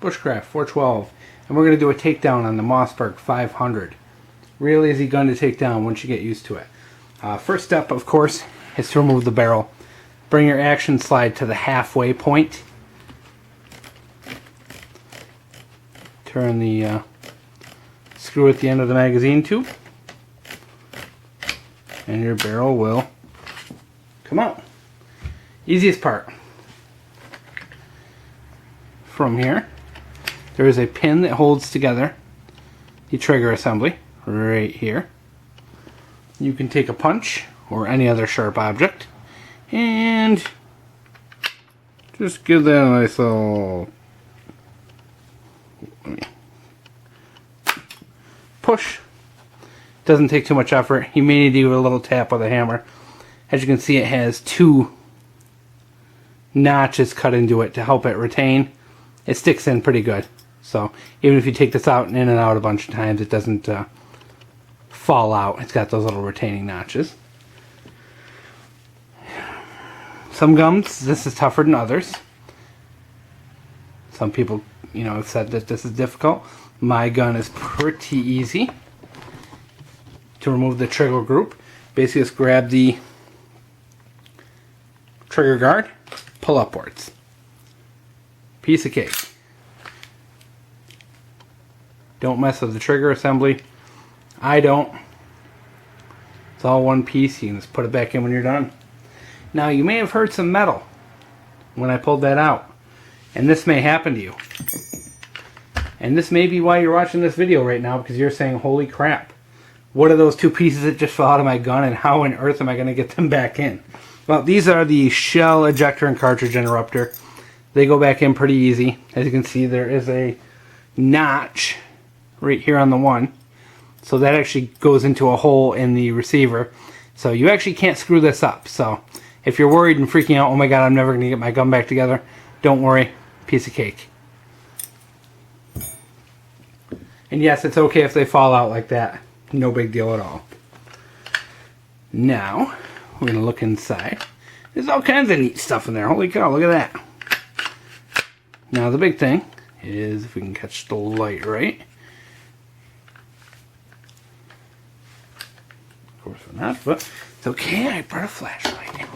Bushcraft 412, and we're going to do a takedown on the Mossberg 500. Real easy gun to take down once you get used to it. First step, of course, is to remove the barrel. Bring your action slide to the halfway point. Turn the screw at the end of the magazine tube, and your barrel will come out. Easiest part. From here, there is a pin that holds together the trigger assembly right here. You can take a punch or any other sharp object and just give that a nice little push. Doesn't take too much effort. You may need to do a little tap with a hammer. As you can see, it has 2 notches cut into it to help it retain. It sticks in pretty good. So even if you take this out and in and out a bunch of times, it doesn't fall out. It's got those little retaining notches. Some gums, this is tougher than others. Some people, have said that this is difficult. My gun is pretty easy. To remove the trigger group, basically just grab the trigger guard, pull upwards. Piece of cake. Don't mess with the trigger assembly. I don't. It's all one piece. You can just put it back in when you're done. Now you may have heard some metal when I pulled that out. And this may happen to you. And this may be why you're watching this video right now, because you're saying, holy crap. What are those 2 pieces that just fell out of my gun, and how on earth am I going to get them back in? Well, these are the shell ejector and cartridge interrupter. They go back in pretty easy. As you can see, there is a notch right here on the one. So that actually goes into a hole in the receiver. So you actually can't screw this up. So if you're worried and freaking out, oh my god, I'm never going to get my gun back together, don't worry. Piece of cake. And yes, it's okay if they fall out like that. No big deal at all. Now, we're going to look inside. There's all kinds of neat stuff in there. Holy cow, look at that. Now, the big thing is, if we can catch the light right. Of course we're not, but it's okay. I brought a flashlight.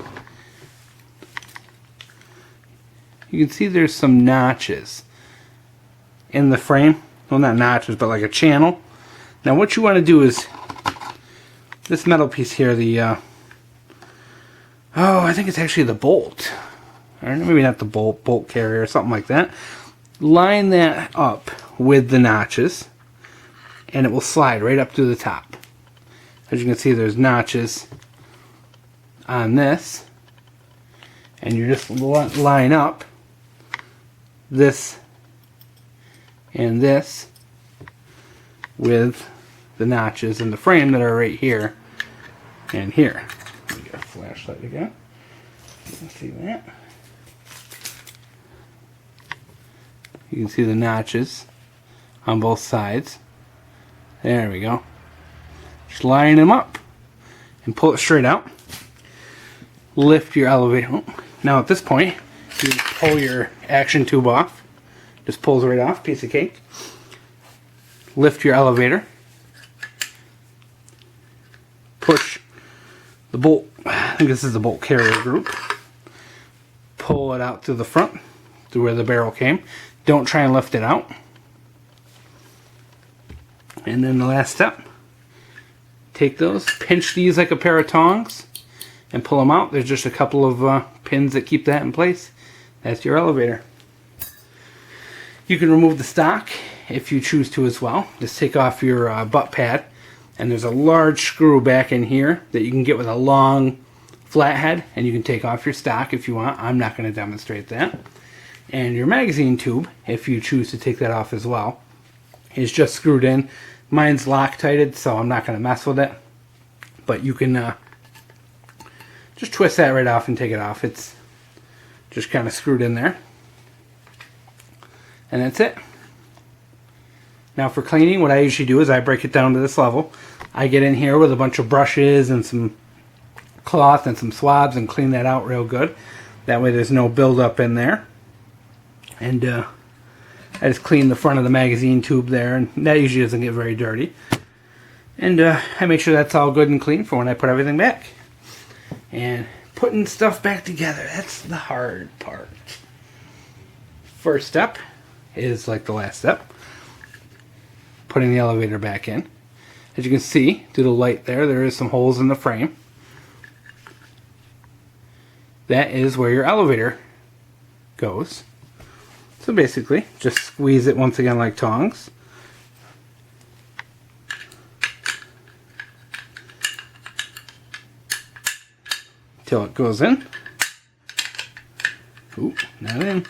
You can see there's some notches in the frame. Well, not notches, but like a channel. Now what you want to do is, this metal piece here, the, I think it's actually the bolt. Or maybe not the bolt carrier or something like that. Line that up with the notches, and it will slide right up to the top. As you can see, there's notches on this, and you just line up this and this with the notches in the frame that are right here and here. Let me get a flashlight again. You can see that. You can see the notches on both sides. There we go. Just line them up and pull it straight out. Lift your elevator. Now at this point, you pull your action tube off. Just pulls right off, piece of cake. Lift your elevator. Push the bolt. I think this is the bolt carrier group. Pull it out through the front, through where the barrel came. Don't try and lift it out. And then the last step, take those, pinch these like a pair of tongs, and pull them out. There's just a couple of pins that keep that in place. That's your elevator. You can remove the stock if you choose to as well. Just take off your butt pad, and there's a large screw back in here that you can get with a long flathead, and you can take off your stock if you want. I'm not going to demonstrate that. And your magazine tube, if you choose to take that off as well, is just screwed in. Mine's Loctited, so I'm not going to mess with it. But you can just twist that right off and take it off. It's just kind of screwed in there. And that's it. Now for cleaning, what I usually do is I break it down to this level. I get in here with a bunch of brushes and some cloth and some swabs and clean that out real good. That way there's no buildup in there. And I just clean the front of the magazine tube there, and that usually doesn't get very dirty. And I make sure that's all good and clean for when I put everything back. And putting stuff back together, that's the hard part. First step is like the last step, putting the elevator back in. As you can see, through the light there is some holes in the frame. That is where your elevator goes. So basically, just squeeze it once again like tongs. Till it goes in. Ooh, not in.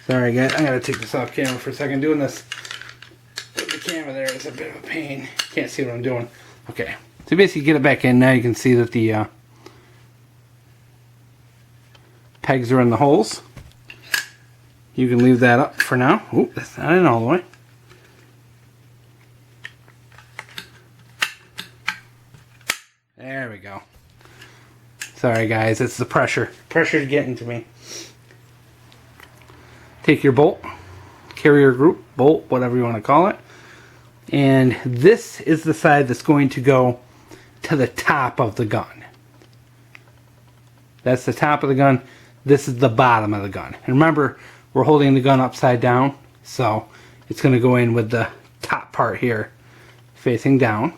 Sorry guys, I gotta take this off camera for a second. Doing this with the camera there is a bit of a pain. Can't see what I'm doing. Okay, so basically get it back in. Now you can see that the pegs are in the holes. You can leave that up for now. Oop, that's not in all the way. There we go. Sorry guys, it's the pressure. Pressure's getting to me. Take your bolt, carrier group, bolt, whatever you want to call it. And this is the side that's going to go to the top of the gun. That's the top of the gun. This is the bottom of the gun. And remember, we're holding the gun upside down, so it's going to go in with the top part here facing down.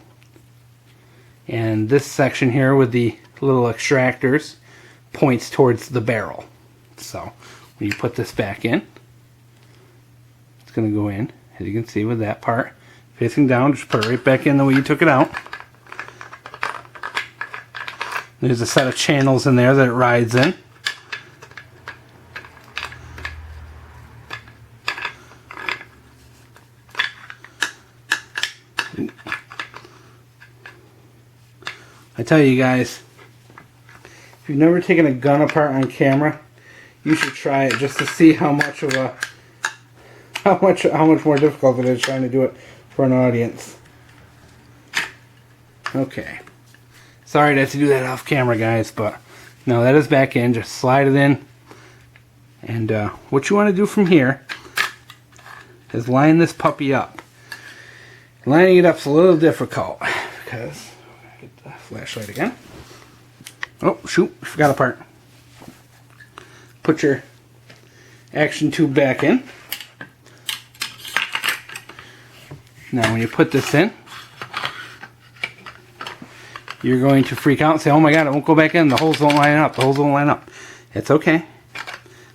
And this section here with the little extractors points towards the barrel. So when you put this back in, it's going to go in, as you can see, with that part facing down. Just put it right back in the way you took it out. There's a set of channels in there that it rides in. I tell you guys, if you've never taken a gun apart on camera, you should try it just to see how much of a how much more difficult it is trying to do it for an audience. Okay. Sorry to have to do that off camera, guys, but no, that is back in. Just slide it in. And what you want to do from here is line this puppy up. Lining it up's a little difficult because get the flashlight again. Oh, shoot, forgot a part. Put your action tube back in. Now when you put this in, you're going to freak out and say, oh my god, it won't go back in, the holes won't line up, the holes won't line up. It's okay.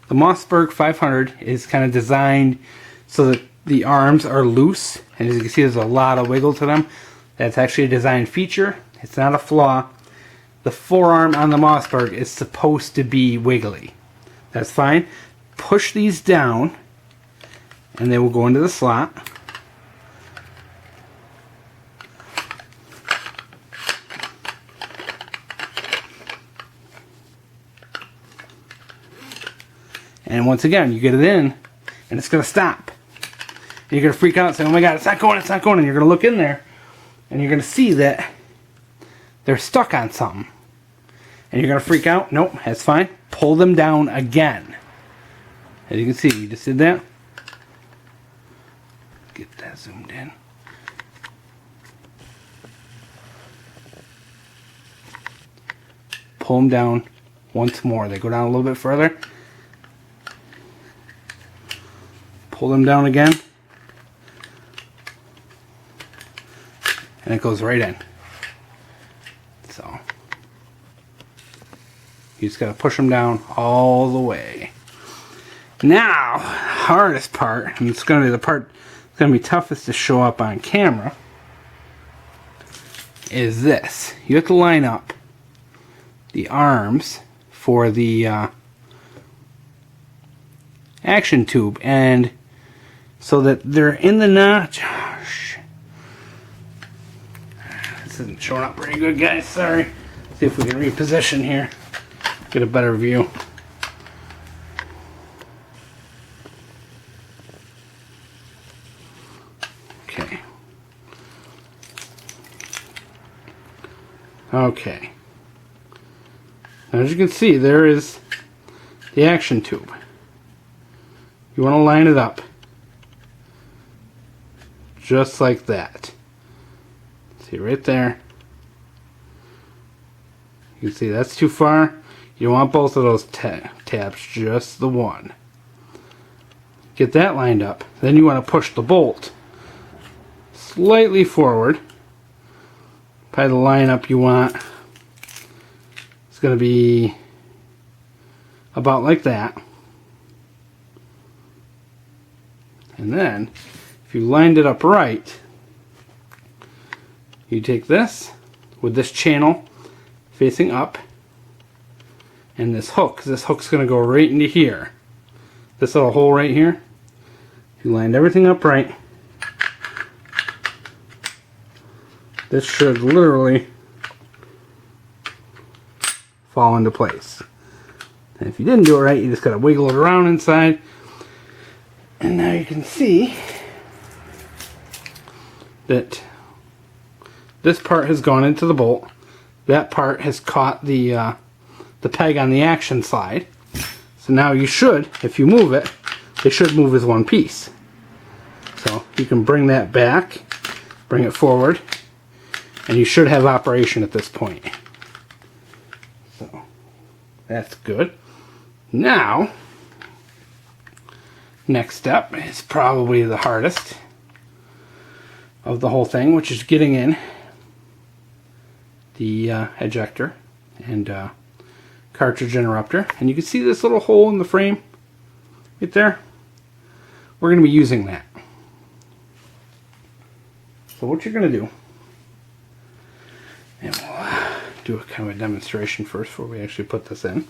The Mossberg 500 is kind of designed so that the arms are loose, and as you can see there's a lot of wiggle to them. That's actually a design feature. It's not a flaw. The forearm on the Mossberg is supposed to be wiggly. That's fine. Push these down and they will go into the slot. And once again, you get it in and it's going to stop. And you're going to freak out and say, oh my god, it's not going, it's not going. And you're going to look in there and you're going to see that they're stuck on something. And you're going to freak out. Nope, that's fine. Pull them down again. As you can see, you just did that. Get that zoomed in. Pull them down once more. They go down a little bit further. Pull them down again. And it goes right in. So you just gotta push them down all the way. Now, hardest part, and it's gonna be the part that's gonna be toughest to show up on camera, is this. You have to line up the arms for the action tube, and so that they're in the notch. This isn't showing up pretty good, guys. Sorry. See if we can reposition here. Get a better view. Okay. Okay. Now, as you can see, there is the action tube. You want to line it up just like that. See right there. You can see that's too far. You want both of those tabs, just the one. Get that lined up. Then you want to push the bolt slightly forward. Probably the lineup you want is going to be about like that. And then, if you lined it up right, you take this with this channel facing up, and this hook's going to go right into here. This little hole right here. If you lined everything up right, this should literally fall into place. And if you didn't do it right, you just got to wiggle it around inside. And now you can see that this part has gone into the bolt. That part has caught the peg on the action side. So now you should, if you move it, they should move as one piece. So you can bring that back, bring it forward, and you should have operation at this point. So that's good. Now, next step is probably the hardest of the whole thing, which is getting in the ejector and cartridge interrupter. And you can see this little hole in the frame right there. We're going to be using that. So what you're going to do, and we'll do a kind of a demonstration first before we actually put this in,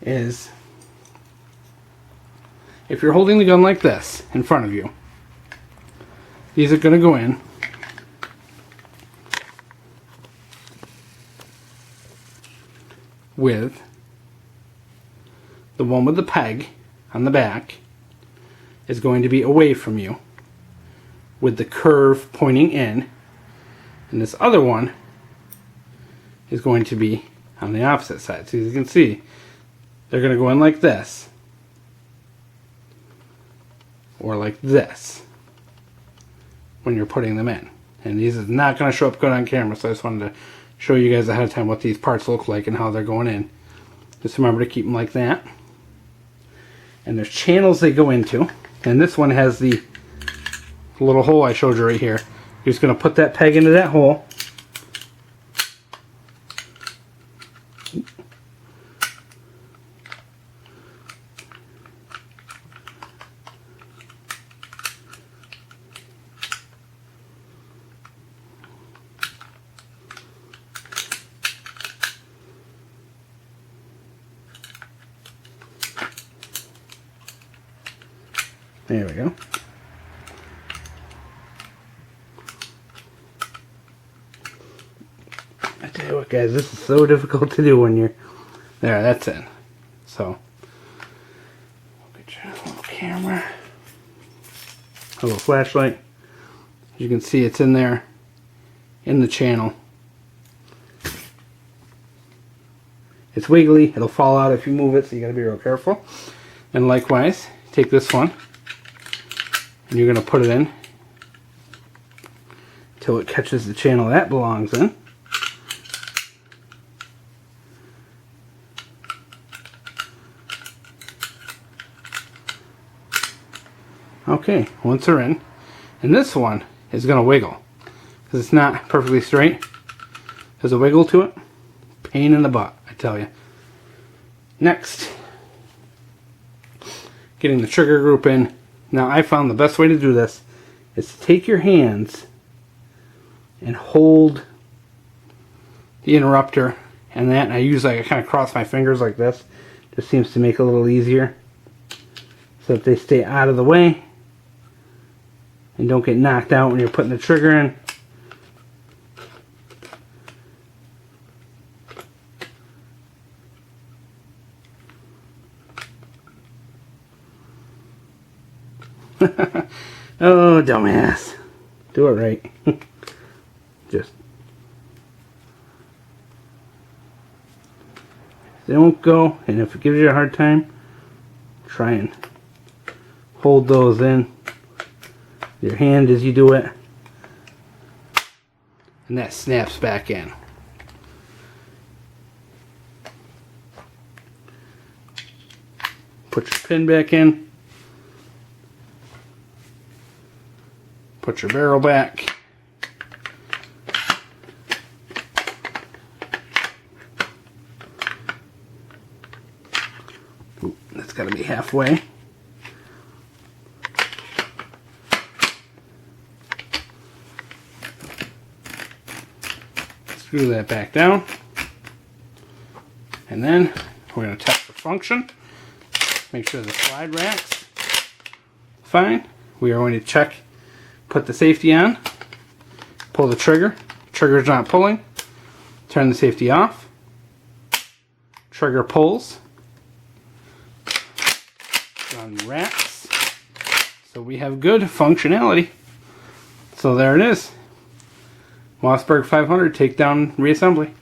is if you're holding the gun like this in front of you, these are going to go in with the one with the peg on the back is going to be away from you with the curve pointing in, and this other one is going to be on the opposite side. So as you can see, they're going to go in like this or like this when you're putting them in. And these is not going to show up good on camera, so I just wanted to show you guys ahead of time what these parts look like and how they're going in. Just remember to keep them like that. And there's channels they go into, and this one has the little hole I showed you right here. You're just going to put that peg into that hole. There we go. I tell you what, guys, this is so difficult to do when you're there. That's it. So, get your little camera, a little flashlight. As you can see, it's in there, in the channel. It's wiggly. It'll fall out if you move it, so you got to be real careful. And likewise, take this one, and you're going to put it in until it catches the channel that belongs in. Okay, once they're in, and this one is going to wiggle because it's not perfectly straight. There's a wiggle to it. Pain in the butt, I tell you. Next, getting the trigger group in. Now, I found the best way to do this is to take your hands and hold the interrupter and that. And I usually kind of cross my fingers like this. Just seems to make it a little easier, so that they stay out of the way and don't get knocked out when you're putting the trigger in. Oh, dumbass. Do it right. Just They won't go, and if it gives you a hard time, try and hold those in your hand as you do it, and that snaps back in. Put your pin back in, put your barrel back, ooh, that's got to be halfway. Screw that back down, and then we're going to test for function. Make sure the slide rack's fine. We are going to check, put the safety on, pull the trigger. Trigger's not pulling. Turn the safety off. Trigger pulls. Gun racks. So we have good functionality. So there it is. Mossberg 500 takedown reassembly.